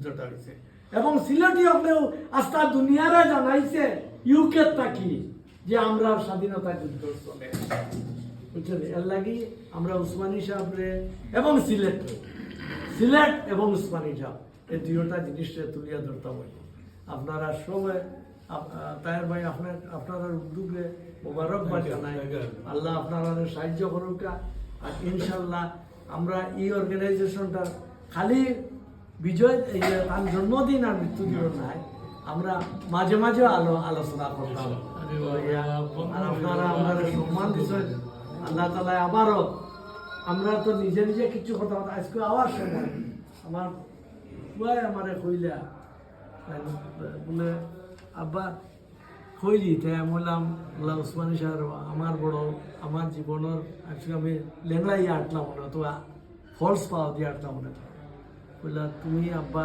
যুদ্ধটা হয়েছে এবং সিলেটি হলেও আস্থা দুনিয়ারে জানাইছে ইউকে থাকি যে আমরা স্বাধীনতা যুদ্ধ চলে বুঝছেন। এর লাগি আমরা উসমানী সাহেবরে এবং সিলেট এবং উসমানী সাহেব এই দুইটা জিনিসটা তুলিয়া ধরতে হয়। আপনারা সবাই তায়ের ভাই আপনারা উদ্যোগে মোবারকবাদ জানাই, আল্লাহ আপনারা সাহায্য করুক। আর ইনশাল্লাহ আমরা এই অর্গানাইজেশনটা খালি বিজয় তার জন্মদিন আর মৃত্যুদিন নাই, আমরা মাঝে মাঝে আলোচনা করতাম। আর আপনারা আমাদের সম্মান দিচ্ছেন, আল্লাহ তালা আবারও আমরা তো নিজে নিজে কিছু কথা আজকে আওয়াজ সময় আমার আমারে কইলা বলে আব্বা কইলি তাই আমি বললাম উসমানী সাহেব আমার বড় আমার জীবনের আজকে আমি লেংড়াই আটলাম মনে তো ফলস পাওয়া দিয়ে আটলাম মনে বললাম তুমি আব্বা